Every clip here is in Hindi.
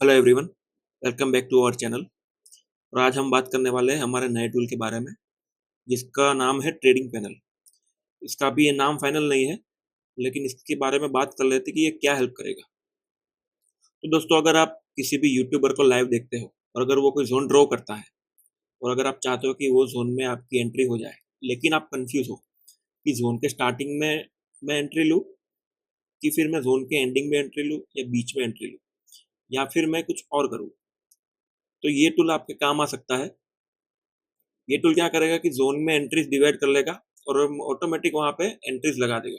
Hello everyone, welcome back to our channel. और आज हम बात करने वाले हैं हमारे नए टूल के बारे में, जिसका नाम है ट्रेडिंग पैनल। इसका अभी ये नाम फाइनल नहीं है, लेकिन इसके बारे में बात कर लेते हैं कि ये क्या हेल्प करेगा। तो दोस्तों, अगर आप किसी भी यूट्यूबर को लाइव देखते हो और अगर वो कोई जोन ड्रॉ करता है और अगर आप चाहते हो कि वो जोन में आपकी एंट्री हो जाए, लेकिन आप कंफ्यूज हो कि जोन के स्टार्टिंग में मैं एंट्री लूँ कि फिर मैं जोन के एंडिंग में एंट्री लूँ या बीच में एंट्री लूँ या फिर मैं कुछ और करूँ, तो ये टूल आपके काम आ सकता है। ये टूल क्या करेगा कि जोन में एंट्रीज डिवाइड कर लेगा और ऑटोमेटिक वहां पे एंट्रीज लगा देगा।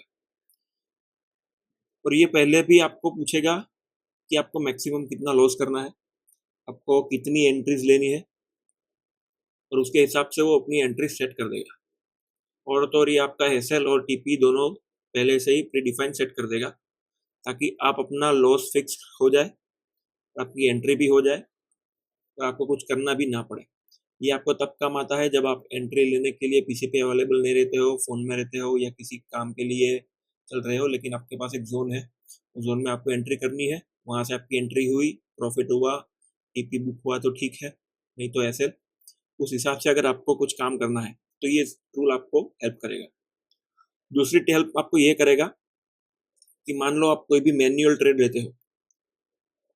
और ये पहले भी आपको पूछेगा कि आपको मैक्सिमम कितना लॉस करना है, आपको कितनी एंट्रीज लेनी है, और उसके हिसाब से वो अपनी एंट्रीज सेट कर देगा। और तो और ये आपका एसएल और टीपी दोनों पहले से ही प्री डिफाइन सेट कर देगा, ताकि आप अपना लॉस फिक्स हो जाए, आपकी एंट्री भी हो जाए और आपको कुछ करना भी ना पड़े। ये आपको तब काम आता है जब आप एंट्री लेने के लिए पीसी पे अवेलेबल नहीं रहते हो, फ़ोन में रहते हो या किसी काम के लिए चल रहे हो, लेकिन आपके पास एक ज़ोन है। उस ज़ोन में आपको एंट्री करनी है, वहाँ से आपकी एंट्री हुई, प्रॉफ़िट हुआ, टीपी बुक हुआ तो ठीक है, नहीं तो ऐसे उस हिसाब से अगर आपको कुछ काम करना है, तो ये टूल आपको हेल्प करेगा। दूसरी हेल्प आपको ये करेगा कि मान लो आप कोई भी मैन्युअल ट्रेड लेते हो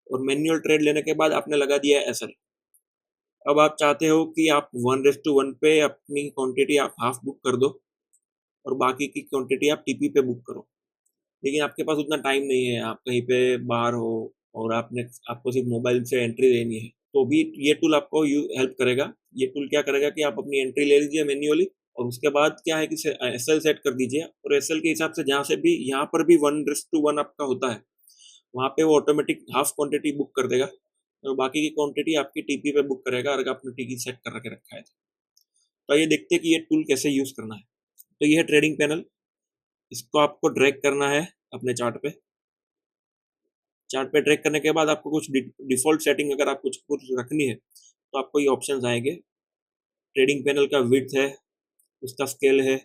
और मैन्युअल ट्रेड लेने के बाद आपने लगा दिया है एसएल। अब आप चाहते हो कि आप 1:1 पे अपनी क्वांटिटी आप हाफ बुक कर दो और बाकी की क्वांटिटी आप टीपी पे बुक करो। लेकिन आपके पास उतना टाइम नहीं है, आप कहीं पे बाहर हो और आपको सिर्फ मोबाइल से एंट्री लेनी है, तो भी ये टूल आपको हेल्प करेगा। ये टूल क्या करेगा कि आप अपनी एंट्री ले लीजिए मैन्युअली और उसके बाद क्या है कि एसएल सेट कर दीजिए और एसएल के हिसाब से जहाँ से भी यहाँ पर भी 1:1 आपका होता है, वहाँ पे वो ऑटोमेटिक हाफ क्वांटिटी बुक कर देगा और बाकी की क्वांटिटी आपकी टीपी पे बुक करेगा अगर आपने टीपी सेट कर के रखा है। तो ये देखते हैं कि ये टूल कैसे यूज करना है। तो ये है ट्रेडिंग पैनल। इसको आपको ड्रैग करना है अपने चार्ट पे। चार्ट पे ड्रैग करने के बाद आपको कुछ डिफॉल्ट सेटिंग अगर आप कुछ कुछ रखनी है, तो आपको ये ऑप्शंस आएंगे। ट्रेडिंग पैनल का विड्थ है, उसका स्केल है,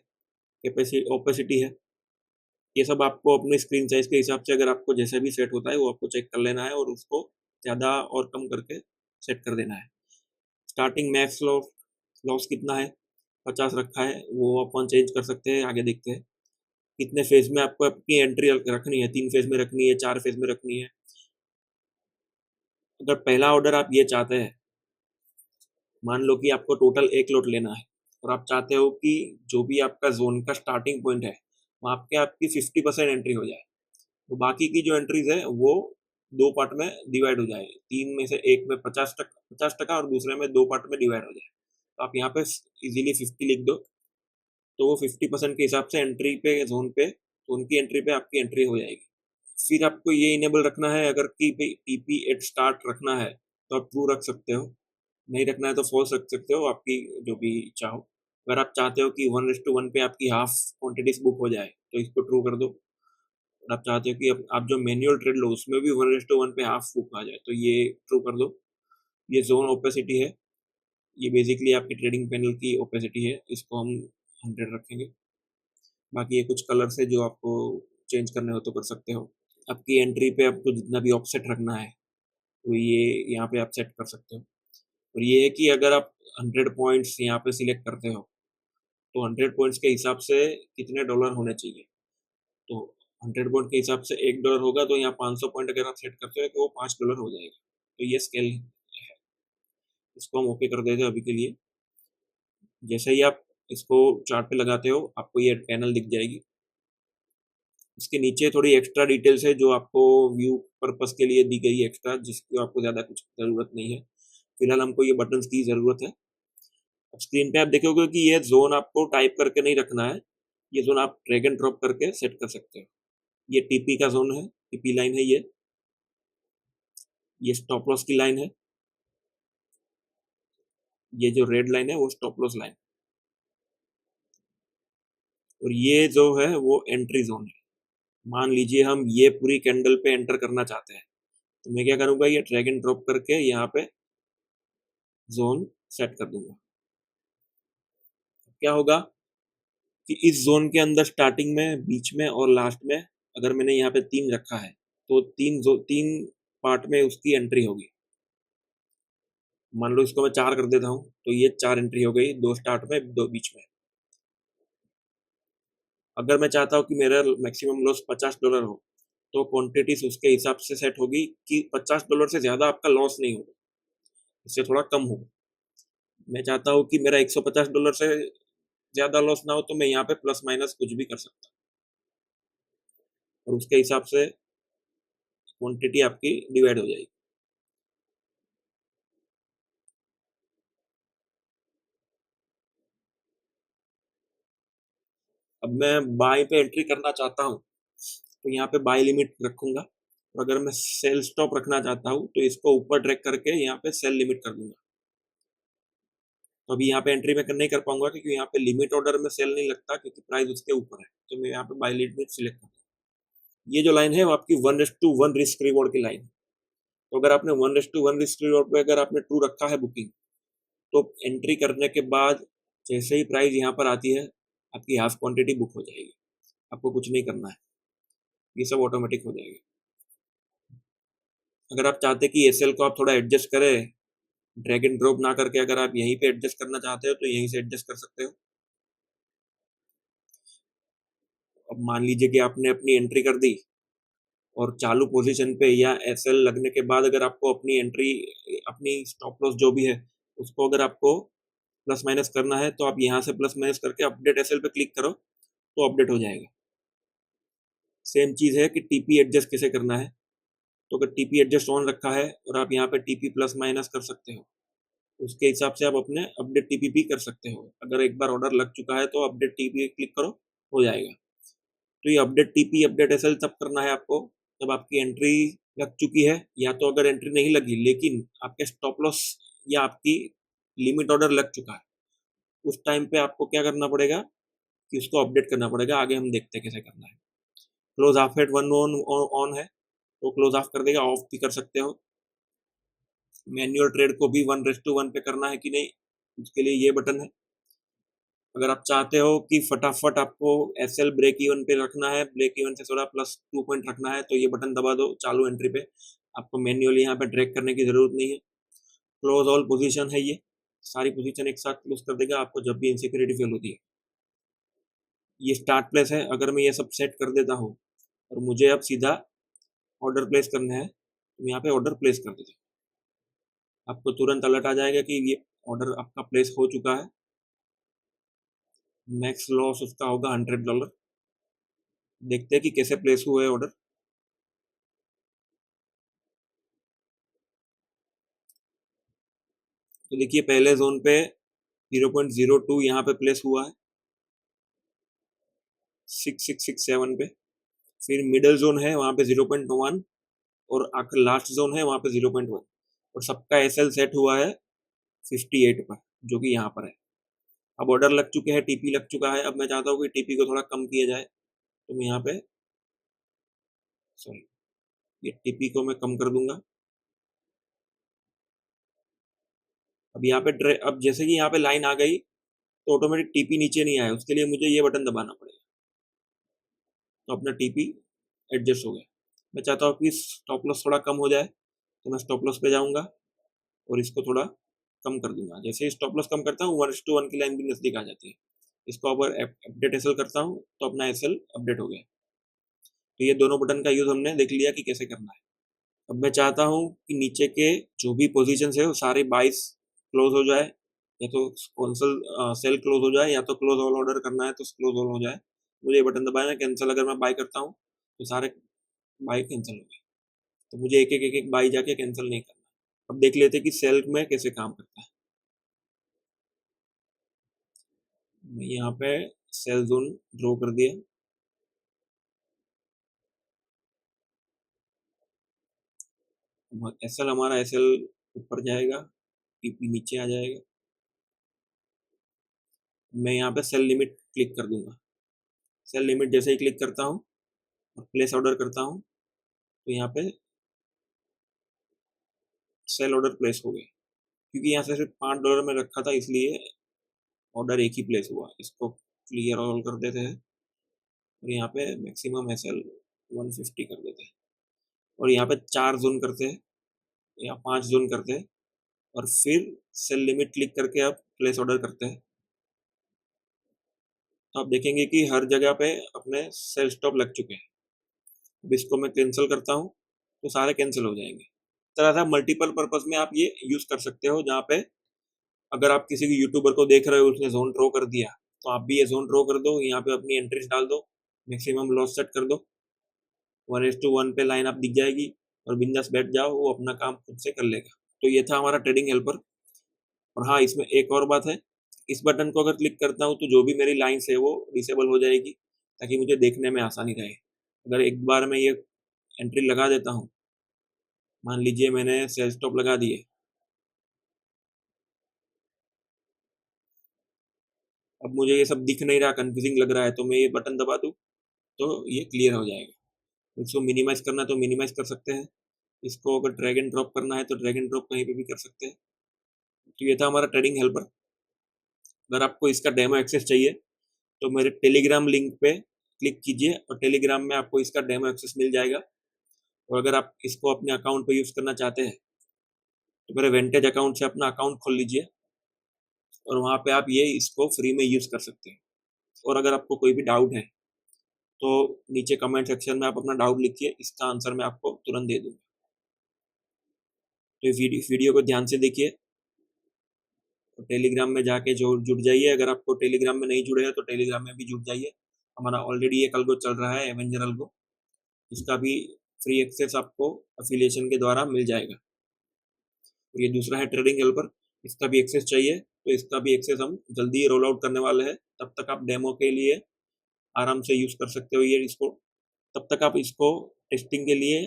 कैपेसिटी ओपेसिटी है। ये सब आपको अपने स्क्रीन साइज के हिसाब से अगर आपको जैसे भी सेट होता है वो आपको चेक कर लेना है और उसको ज़्यादा और कम करके सेट कर देना है। स्टार्टिंग मैक्स लॉस कितना है, 50 रखा है, वो अपन चेंज कर सकते हैं। आगे देखते हैं कितने फेज में आपको अपनी एंट्री रखनी है, 3 फेज में रखनी है, 4 फेज में रखनी है। अगर पहला ऑर्डर आप ये चाहते हैं, मान लो कि आपको टोटल 1 लॉट लेना है और आप चाहते हो कि जो भी आपका जोन का स्टार्टिंग पॉइंट है, वहाँ पे आपकी 50% एंट्री हो जाए, तो बाकी की जो एंट्रीज है वो 2 पार्ट में डिवाइड हो जाए। 3 में से एक में 50% और दूसरे में 2 पार्ट में डिवाइड हो जाए। तो आप यहाँ पे इजीली 50 लिख दो, तो वो 50% के हिसाब से एंट्री पे जोन पे, तो उनकी एंट्री पे आपकी एंट्री हो जाएगी। फिर आपको ये इनेबल रखना है, अगर कि भाई टीपी एट स्टार्ट रखना है तो आप ट्रू रख सकते हो, नहीं रखना है तो फॉल्स रख सकते हो, आपकी जो भी चाहो। अगर आप चाहते हो कि 1:1 पे आपकी हाफ क्वांटिटीज बुक हो जाए तो इसको ट्रू कर दो। और आप चाहते हो कि आप जो मैनुअल ट्रेड लो उसमें भी 1:1 पे हाफ बुक आ जाए तो ये ट्रू कर दो। ये जोन ओपेसिटी है, ये बेसिकली आपकी ट्रेडिंग पैनल की ओपेसिटी है, इसको हम 100 रखेंगे। बाकी ये कुछ कलर्स है जो आपको चेंज करने हो तो कर सकते हो। आपकी एंट्री पे आपको जितना भी ऑफसेट रखना है तो ये यहाँ पे आप सेट कर सकते हो। और ये है कि अगर आप 100 पॉइंट्स यहाँ पे सिलेक्ट करते हो, तो 100 पॉइंट्स के हिसाब से कितने डॉलर होने चाहिए। तो 100 पॉइंट के हिसाब से $1 होगा, तो यहाँ 500 पॉइंट अगर आप सेट करते हो तो वो $5 हो जाएगा। तो ये स्केल है, इसको हम ओके कर देते हैं अभी के लिए। जैसे ही आप इसको चार्ट पे लगाते हो आपको ये पैनल दिख जाएगी। इसके नीचे थोड़ी एक्स्ट्रा डिटेल्स है जो आपको व्यू पर्पस के लिए दी गई है एक्स्ट्रा, जिसकी आपको ज़्यादा कुछ ज़रूरत नहीं है। फिलहाल हमको ये बटन्स की ज़रूरत है। अब स्क्रीन पे आप देखोगे कि ये जोन आपको टाइप करके नहीं रखना है, ये जोन आप ड्रैग एंड ड्रॉप करके सेट कर सकते हो। ये टीपी का जोन है, टीपी लाइन है ये स्टॉप लॉस की लाइन है, ये जो रेड लाइन है वो स्टॉप लॉस लाइन, और ये जो है वो एंट्री जोन है। मान लीजिए हम ये पूरी कैंडल पे एंटर करना चाहते हैं, तो मैं क्या करूंगा, ये ड्रैग एंड ड्रॉप करके यहाँ पे जोन सेट कर दूंगा। क्या होगा कि इस जोन के अंदर स्टार्टिंग में, बीच में और लास्ट में, अगर मैंने यहाँ पे 3 रखा है, तो तीन पार्ट में उसकी एंट्री होगी। मान लो इसको मैं 4 कर देता हूँ, तो ये 4 एंट्री हो गई, 2 स्टार्ट में, 2 बीच में। अगर मैं चाहता हूँ कि मेरा मैक्सिमम लॉस $50 हो, तो क्वांटिटीज उसके हिसाब से सेट होगी कि $50 से ज़्यादा आपका लॉस नहीं होगा, इससे थोड़ा कम होगा। मैं चाहता हूँ कि मेरा $150 से ज़्यादा लॉस ना हो, तो मैं यहाँ पे प्लस माइनस कुछ भी कर सकता हूँ, और उसके हिसाब से क्वांटिटी आपकी डिवाइड हो जाएगी। अब मैं बाय पे एंट्री करना चाहता हूँ, तो यहाँ पे बाय लिमिट रखूंगा, और अगर मैं सेल स्टॉप रखना चाहता हूँ तो इसको ऊपर ड्रैग करके यहाँ पे सेल लिमिट कर दूंगा। तो अभी यहाँ पे एंट्री मैं नहीं कर पाऊंगा, क्योंकि यहाँ पे लिमिट ऑर्डर में सेल नहीं लगता, क्योंकि प्राइस उसके ऊपर है, तो मैं यहाँ पे बाय लिमिट सिलेक्ट करूँगा। ये जो लाइन है वो आपकी 1:1 रिस्क रिवॉर्ड की लाइन। तो अगर आपने 1:1 रिस्क रिवॉर्ड पे अगर आपने ट्रू रखा है बुकिंग, तो एंट्री करने के बाद जैसे ही प्राइस यहाँ पर आती है, आपकी हाफ क्वांटिटी बुक हो जाएगी, आपको कुछ नहीं करना है, ये सब ऑटोमेटिक हो जाएगा। अगर आप चाहते कि एसएल को आप थोड़ा एडजस्ट करें, ड्रैग एंड ड्रॉप ना करके अगर आप यहीं पे एडजस्ट करना चाहते हो, तो यहीं से एडजस्ट कर सकते हो। अब मान लीजिए कि आपने अपनी एंट्री कर दी, और चालू पोजीशन पे या एसएल लगने के बाद अगर आपको अपनी एंट्री, अपनी स्टॉप लॉस जो भी है, उसको अगर आपको प्लस माइनस करना है, तो आप यहाँ से प्लस माइनस करके अपडेट एसएल पे क्लिक करो, तो अपडेट हो जाएगा। सेम चीज़ है कि टीपी एडजस्ट कैसे करना है। तो अगर टीपी एडजस्ट ऑन रखा है और आप यहाँ पे टीपी प्लस माइनस कर सकते हो, उसके हिसाब से आप अपने अपडेट टीपी भी कर सकते हो। अगर एक बार ऑर्डर लग चुका है तो अपडेट टीपी क्लिक करो, हो जाएगा। तो ये अपडेट टीपी अपडेट एसएल तब करना है आपको जब आपकी एंट्री लग चुकी है, या तो अगर एंट्री नहीं लगी लेकिन आपके स्टॉप लॉस या आपकी लिमिट ऑर्डर लग चुका है, उस टाइम पे आपको क्या करना पड़ेगा कि उसको अपडेट करना पड़ेगा। आगे हम देखते हैं कैसे करना है। Close off at one on on है, तो क्लोज ऑफ कर देगा, ऑफ भी कर सकते हो। मैन्युअल ट्रेड को भी 1:1 पे करना है कि नहीं, उसके लिए ये बटन है। अगर आप चाहते हो कि फटाफट आपको एसएल ब्रेक इवन पे रखना है, ब्रेक इवन से थोड़ा +2 पॉइंट रखना है, तो ये बटन दबा दो चालू एंट्री पे। आपको मैन्युअली यहाँ पे ड्रैग करने की जरूरत नहीं है। क्लोज ऑल पोजीशन है, ये सारी पोजीशन एक साथ क्लोज कर देगा आपको जब भी इनसिक्योरिटी फील होती है। ये स्टार्ट प्लेस है, अगर मैं ये सब सेट कर देता हूँ और मुझे अब सीधा ऑर्डर प्लेस करना है, तो यहाँ पे ऑर्डर प्लेस कर देता हूँ। आपको तुरंत अलर्ट आ जाएगा कि ये ऑर्डर आपका प्लेस हो चुका है। मैक्स लॉस उसका होगा $100। देखते हैं कि कैसे प्लेस हुआ है ऑर्डर। तो देखिए पहले जोन पे 0.02 यहाँ पे प्लेस हुआ है 6667 पे। फिर मिडल जोन है वहाँ पे 0.1, और आखिर लास्ट जोन है वहाँ पे 0.1, और सबका एसएल सेट हुआ है 58 पर, जो कि यहाँ पर है। अब ऑर्डर लग चुके हैं, टीपी लग चुका है। अब मैं चाहता हूँ कि टीपी को थोड़ा कम किया जाए, तो मैं यहाँ पे, सॉरी, ये टीपी को मैं कम कर दूंगा। अब यहाँ पे अब जैसे कि यहाँ पे लाइन आ गई, तो ऑटोमेटिक टीपी नीचे नहीं आया, उसके लिए मुझे ये बटन दबाना पड़ेगा, तो अपना टीपी एडजस्ट हो गया। मैं चाहता हूँ कि स्टॉप लॉस थोड़ा कम हो जाए, तो मैं स्टॉप लॉस पे जाऊंगा और इसको थोड़ा कम कर दूंगा। जैसे ही स्टॉप लॉस कम करता हूँ, 1:1 की लाइन भी नजदीक आ जाती है। इसको अगर अपडेट एसएल करता हूँ, तो अपना एसएल अपडेट हो गया। तो ये दोनों बटन का यूज हमने देख लिया कि कैसे करना है। अब मैं चाहता हूँ कि नीचे के जो भी पोजीशन है वो सारे बाइस क्लोज हो जाए, या तो कौनसल सेल क्लोज हो जाए, या तो क्लोज ऑल ऑर्डर करना है तो क्लोज ऑल हो जाए। मुझे ये बटन दबाना है। कैंसिल अगर मैं बाय करता हूँ, तो सारे बाय कैंसिल हो गए, तो मुझे एक एक बाई जाके कैंसिल नहीं करना। अब देख लेते कि सेल में कैसे काम करता है। मैं यहाँ पे सेल जोन ड्रॉ कर दिया। एसएल हमारा एसएल ऊपर जाएगा, टीपी नीचे आ जाएगा। मैं यहाँ पे सेल लिमिट क्लिक कर दूंगा। सेल लिमिट जैसे ही क्लिक करता हूँ और प्लेस ऑर्डर करता हूँ, तो यहाँ पे सेल ऑर्डर प्लेस हो गया। क्योंकि यहाँ से सिर्फ $5 में रखा था, इसलिए ऑर्डर एक ही प्लेस हुआ। इसको क्लियर ऑल कर देते हैं, और यहाँ पे मैक्सिमम एसएल 150 कर देते हैं। और यहाँ पे 4 जोन करते हैं या 5 जोन करते हैं और फिर सेल लिमिट क्लिक करके आप प्लेस ऑर्डर करते हैं। तो आप देखेंगे कि हर जगह पे अपने सेल स्टॉप लग चुके हैं। अब इसको मैं कैंसिल करता हूँ तो सारे कैंसिल हो जाएंगे। इस तरह से मल्टीपल पर्पस में आप ये यूज कर सकते हो, जहाँ पे अगर आप किसी भी यूट्यूबर को देख रहे हो उसने जोन ड्रॉ कर दिया, तो आप भी ये जोन ड्रॉ कर दो, यहाँ पे अपनी एंट्रीज डाल दो, मैक्सिमम लॉस सेट कर दो, 1:1 पे लाइन आप दिख जाएगी और बिंदास बैठ जाओ, वो अपना काम खुद से कर लेगा। तो ये था हमारा ट्रेडिंग हेल्पर। और हाँ, इसमें एक और बात है, इस बटन को अगर क्लिक करता हूँ तो जो भी मेरी लाइन्स है वो डिसेबल हो जाएगी, ताकि मुझे देखने में आसानी रहे। अगर एक बार मैं ये एंट्री लगा देता हूँ, मान लीजिए मैंने सेल स्टॉप लगा दिए, अब मुझे ये सब दिख नहीं रहा, कंफ्यूजिंग लग रहा है, तो मैं ये बटन दबा दूँ तो ये क्लियर हो जाएगा। इसको मिनिमाइज करना है तो मिनिमाइज कर सकते हैं, इसको अगर ड्रैग एंड ड्रॉप करना है तो ड्रैग एंड ड्रॉप कहीं पे भी कर सकते हैं। तो ये था हमारा ट्रेडिंग हेल्पर। अगर आपको इसका डेमो एक्सेस चाहिए तो मेरे टेलीग्राम लिंक पे क्लिक कीजिए और टेलीग्राम में आपको इसका डेमो एक्सेस मिल जाएगा। और अगर आप इसको अपने अकाउंट पे यूज़ करना चाहते हैं तो मेरे वेंटेज अकाउंट से अपना अकाउंट खोल लीजिए और वहाँ पे आप ये इसको फ्री में यूज़ कर सकते हैं। और अगर आपको कोई भी डाउट है तो नीचे कमेंट सेक्शन में आप अपना डाउट लिखिए, इसका आंसर मैं आपको तुरंत दे दूँगा। तो इस वीडियो को ध्यान से देखिए और टेलीग्राम में जाके जो जुड़ जाइए। अगर आपको टेलीग्राम में नहीं जुड़े हैं तो टेलीग्राम में भी जुड़ जाइए। हमारा ऑलरेडी एक अल्गो चल रहा है, एवेंजर अल्गो, इसका भी फ्री एक्सेस आपको अफिलिएशन के द्वारा मिल जाएगा। और ये दूसरा है ट्रेडिंग हेल्पर, इसका भी एक्सेस चाहिए तो इसका भी एक्सेस हम जल्दी रोल आउट करने वाले हैं। तब तक आप डेमो के लिए आराम से यूज़ कर सकते हो ये इसको। तब तक आप इसको टेस्टिंग के लिए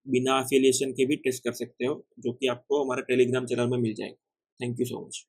बिना अफिलिएशन के भी टेस्ट कर सकते हो, जो कि आपको हमारे टेलीग्राम चैनल में मिल जाएगा। Thank you so much.